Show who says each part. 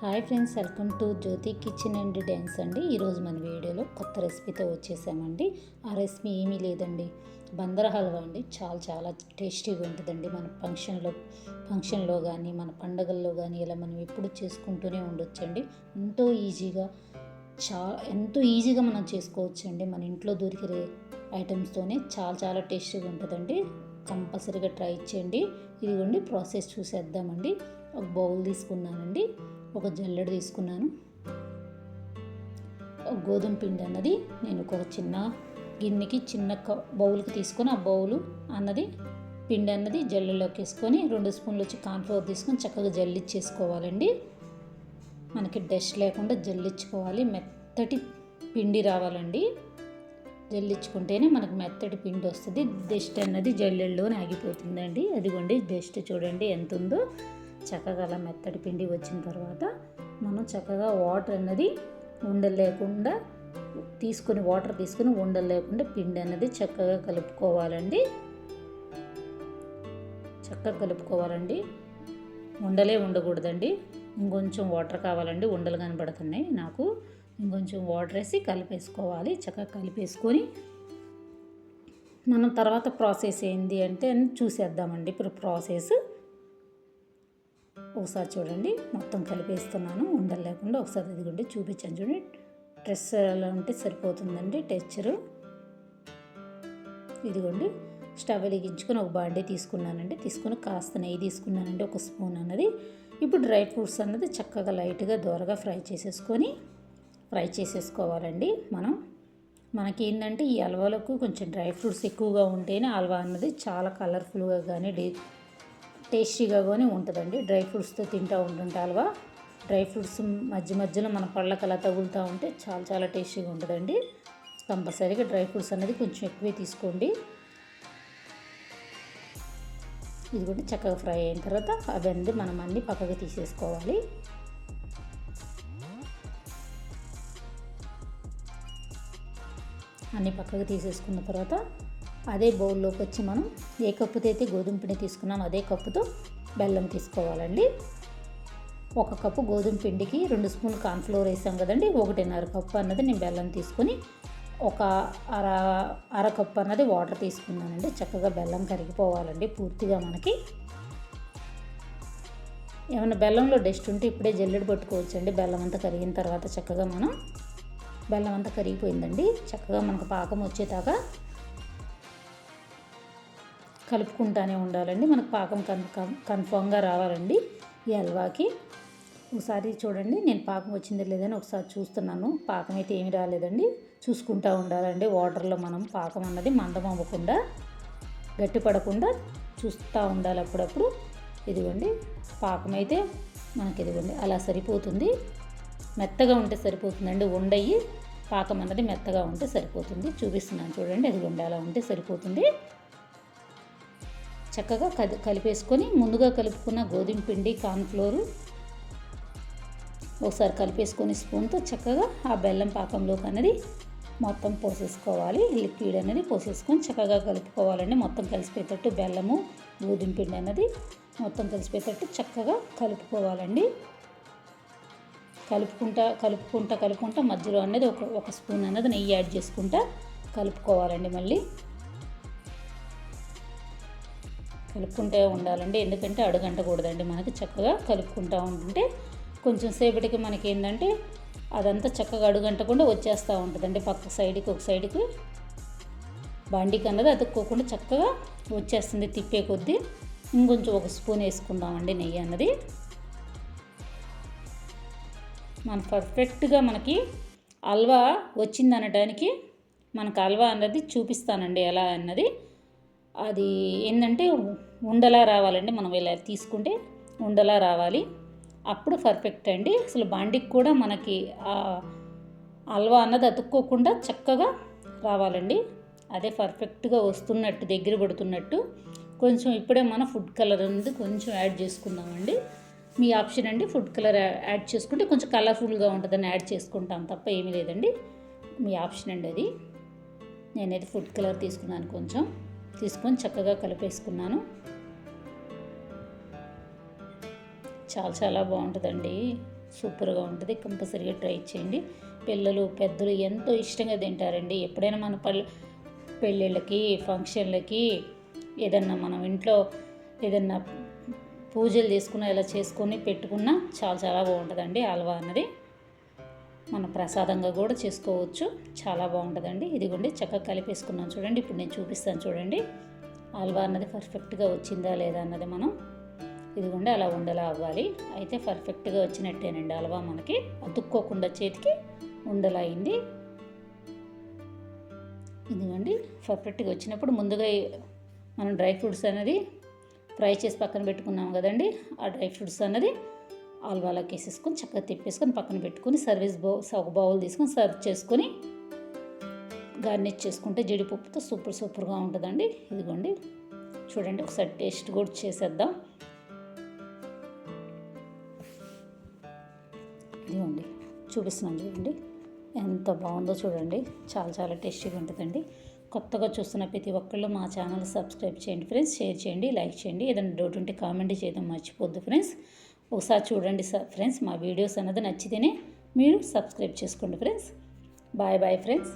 Speaker 1: Hi friends, welcome to Jyothi kitchen and dance అండి. ఈరోజు మన వీడియోలో కొత్త రెసిపీతో వచ్చేసామండి. ఆ రెసిపీ ఏమీ లేదండి, బందర్ హల్వా అండి. చాలా చాలా టేస్టీగా ఉంటుందండి. మన ఫంక్షన్లో కానీ మన పండగల్లో కానీ ఇలా మనం ఎప్పుడు చేసుకుంటూనే ఉండొచ్చండి. ఎంతో ఈజీగా మనం చేసుకోవచ్చండి. మన ఇంట్లో దొరికే ఐటమ్స్తోనే చాలా చాలా టేస్టీగా ఉంటుందండి. కంపల్సరీగా ట్రై చేయండి. ఇదిగోండి ప్రాసెస్ చూసేద్దామండి. ఒక బౌల్ తీసుకున్నానండి, ఒక జల్లెడ తీసుకున్నాను, ఒక గోధుమ పిండి అన్నది నేను ఒక చిన్న గిన్నెకి బౌల్కి తీసుకొని ఆ బౌలు అన్నది పిండి అన్నది జల్లెడలోకి వేసుకొని 2 స్పూన్లు వచ్చి కార్న్ఫ్లవర్ తీసుకొని చక్కగా జల్లిచ్చేసుకోవాలండి. మనకి డస్ట్ లేకుండా జల్లించుకోవాలి. మెత్తటి పిండి రావాలండి. జల్లించుకుంటేనే మనకు మెత్తటి పిండి వస్తుంది. డస్ట్ అన్నది జల్లెడలోనే ఆగిపోతుందండి. అదిగోండి డస్ట్ చూడండి ఎంత ఉందో. చక్కగా అలా మెత్తటి పిండి వచ్చిన తర్వాత మనం చక్కగా వాటర్ అన్నది ఉండలు లేకుండా వాటర్ తీసుకొని ఉండలు లేకుండా పిండి అన్నది చక్కగా కలుపుకోవాలండి. ఉండలే ఉండకూడదండి. ఇంకొంచెం వాటర్ కావాలండి, ఉండలు కనబడుతున్నాయి నాకు. ఇంకొంచెం వాటర్ వేసి కలిపేసుకోవాలి. చక్కగా కలిపేసుకొని మనం తర్వాత ప్రాసెస్ ఏంటి అంటే చూసేద్దామండి. ఇప్పుడు ప్రాసెస్ ఒకసారి చూడండి, మొత్తం కలిపేస్తున్నాను ఉండలు లేకుండా. ఒకసారి ఇదిగోండి చూపించాను చూడండి. డ్రెస్ అలా ఉంటే సరిపోతుందండి టెక్స్చరు. ఇదిగోండి స్టవ్ వెలిగించుకొని ఒక బాండీ తీసుకున్నానండి. తీసుకొని కాస్త నెయ్యి తీసుకున్నానండి, 1 స్పూన్ అన్నది. ఇప్పుడు డ్రై ఫ్రూట్స్ అన్నది చక్కగా లైట్గా దోరగా ఫ్రై చేసేసుకోవాలండి. మనకి ఏంటంటే ఈ హల్వాలకు కొంచెం డ్రై ఫ్రూట్స్ ఎక్కువగా ఉంటేనే హల్వా అన్నది చాలా కలర్ఫుల్గా కానీ టేస్టీగా కానీ ఉంటుందండి. డ్రై ఫ్రూట్స్తో తింటూ ఉంటుంటే హల్వా డ్రై ఫ్రూట్స్ మధ్యలో మన పళ్ళకి అలా తగులుతూ ఉంటే చాలా చాలా టేస్టీగా ఉంటుందండి. కంపల్సరీగా డ్రై ఫ్రూట్స్ అనేది కొంచెం ఎక్కువే తీసుకోండి. ఇదిగోండి చక్కగా ఫ్రై అయిన తర్వాత అవన్నీ మనం అన్నీ పక్కకు తీసేసుకోవాలి. అన్నీ పక్కకు తీసేసుకున్న తర్వాత అదే బౌల్లోకి వచ్చి మనం ఏ కప్పుతో అయితే గోధుమ పిండి తీసుకున్నాం అదే కప్పుతో బెల్లం తీసుకోవాలండి. 1 కప్పు గోధుమ పిండికి 2 స్పూన్లు కార్న్ఫ్లోర్ వేసాం కదండి. 1.5 కప్పు అన్నది నేను బెల్లం తీసుకొని ఒక అర కప్పు అన్నది వాటర్ తీసుకున్నానండి. చక్కగా బెల్లం కరిగిపోవాలండి పూర్తిగా. మనకి ఏమైనా బెల్లంలో డస్ట్ ఉంటే ఇప్పుడే జల్లెడ పట్టుకోవచ్చండి. బెల్లం అంతా కరిగిన తర్వాత చక్కగా బెల్లం అంతా కరిగిపోయిందండి. చక్కగా మనకు పాకం వచ్చేదాకా కలుపుకుంటూనే ఉండాలండి. మనకు పాకం కన్ఫామ్గా రావాలండి ఈ హల్వాకి. ఒకసారి చూడండి, నేను పాకం వచ్చిందో లేదని ఒకసారి చూస్తున్నాను. పాకం అయితే ఏమి రాలేదండి. చూసుకుంటూ ఉండాలండి. వాటర్లో మనం పాకం అన్నది మందం అవ్వకుండా గట్టిపడకుండా చూస్తూ ఉండాలి అప్పుడప్పుడు. ఇదిగోండి పాకం అయితే మనకి ఇదిగోండి అలా సరిపోతుంది. మెత్తగా ఉంటే సరిపోతుందండి. ఉండయి పాకం అన్నది మెత్తగా ఉంటే సరిపోతుంది. చూపిస్తున్నాను చూడండి. అదిగోండి అలా ఉంటే సరిపోతుంది. చక్కగా కలిపేసుకొని ముందుగా కలుపుకున్న గోధుమ పిండి కార్న్ఫ్లోరు ఒకసారి కలిపేసుకొని స్పూన్తో చక్కగా ఆ బెల్లం పాకంలోకి అనేది మొత్తం పోసేసుకోవాలి. లిక్విడ్ అనేది పోసేసుకొని చక్కగా కలుపుకోవాలండి. మొత్తం కలిసిపోయేటట్టు బెల్లము గోధుమ పిండి అన్నది మొత్తం కలిసిపోయేటట్టు చక్కగా కలుపుకోవాలండి. కలుపుకుంటా మధ్యలో అనేది ఒక స్పూన్ అన్నది నెయ్యి యాడ్ చేసుకుంటా కలుపుకోవాలండి. మళ్ళీ కలుపుకుంటూ ఉండాలండి. ఎందుకంటే అడుగంటకూడదండి. మనకి చక్కగా కలుపుకుంటూ ఉంటుంటే కొంచెం సేపటికి మనకి ఏంటంటే అదంతా చక్కగా అడుగంటకుండా వచ్చేస్తూ ఉంటుందండి. ఒక సైడ్కి బండికి అన్నది అతుక్కోకుండా చక్కగా వచ్చేస్తుంది తిప్పే కొద్దీ. ఇంకొంచెం 1 స్పూన్ వేసుకుందామండి నెయ్యి అన్నది. పర్ఫెక్ట్గా మనకి హల్వా వచ్చింది అనడానికి మనకు హల్వా అన్నది చూపిస్తానండి ఎలా అన్నది. అది ఏంటంటే ఉండలా రావాలండి. మనం ఇలా తీసుకుంటే ఉండలా రావాలి. అప్పుడు పర్ఫెక్ట్ అండి. అసలు బాండికి కూడా మనకి హల్వా అన్నది అతుక్కోకుండా చక్కగా రావాలండి. అదే పర్ఫెక్ట్గా వస్తున్నట్టు దగ్గర పడుతున్నట్టు. కొంచెం ఇప్పుడే మనం ఫుడ్ కలర్ అనేది కొంచెం యాడ్ చేసుకుందామండి. మీ ఆప్షన్ అండి. ఫుడ్ కలర్ యాడ్ చేసుకుంటే కొంచెం కలర్ఫుల్గా ఉంటుందని యాడ్ చేసుకుంటాం తప్ప ఏమీ లేదండి. మీ ఆప్షన్ అండి అది. నేనైతే ఫుడ్ కలర్ తీసుకున్నాను. కొంచెం తీసుకొని చక్కగా కలిపేసుకున్నాను. చాలా చాలా బాగుంటుందండి. సూపర్గా ఉంటుంది. కంపల్సరీగా ట్రై చేయండి. పిల్లలు పెద్దలు ఎంతో ఇష్టంగా తింటారండి. ఎప్పుడైనా మన పెళ్ళిళ్ళకి ఫంక్షన్లకి ఏదన్నా మనం ఇంట్లో ఏదన్నా పూజలు చేసుకున్న ఇలా చేసుకొని పెట్టుకున్నా చాలా చాలా బాగుంటుందండి. హల్వా అన్నది మనం ప్రసాదంగా కూడా చేసుకోవచ్చు. చాలా బాగుంటుందండి. ఇదిగోండి చక్కగా కలిపేసుకున్నాం చూడండి. ఇప్పుడు నేను చూపిస్తాను చూడండి. హల్వా అన్నది పర్ఫెక్ట్గా వచ్చిందా లేదా అన్నది మనం ఇదిగోండి అలా ఉండలా అవ్వాలి. అయితే పర్ఫెక్ట్గా వచ్చినట్టేనండి హల్వా. మనకి అతుక్కోకుండా చేతికి ఉండలా అయింది. ఇదిగోండి పర్ఫెక్ట్గా వచ్చినప్పుడు ముందుగా మనం డ్రై ఫ్రూట్స్ అనేది ఫ్రై చేసి పక్కన పెట్టుకున్నాం కదండి. ఆ డ్రై ఫ్రూట్స్ అన్నది హల్వాలోకి వేసేసుకొని చక్కగా తిప్పేసుకొని పక్కన పెట్టుకొని ఒక బౌల్ తీసుకొని సర్వ్ చేసుకొని గార్నిష్ చేసుకుంటే జీడిపప్పుతో సూపర్గా ఉంటుందండి. ఇదిగోండి చూడండి, ఒకసారి టేస్ట్ కూడా చేసేద్దాం. ఇదిగోండి చూపిస్తున్నాను చూడండి, ఎంత బాగుందో చూడండి. చాలా చాలా టేస్టీగా ఉంటుందండి. కొత్తగా చూస్తున్న ప్రతి ఒక్కళ్ళు మా ఛానల్ సబ్స్క్రైబ్ చేయండి ఫ్రెండ్స్, షేర్ చేయండి, లైక్ చేయండి. ఏదైనా డౌట్ ఉంటే కామెంట్ చేయడం మర్చిపోద్దు ఫ్రెండ్స్. ఒకసారి చూడండి ఫ్రెండ్స్, మా వీడియోస్ అన్నది నచ్చితేనే మీరు సబ్స్క్రైబ్ చేసుకోండి ఫ్రెండ్స్. Bye bye friends.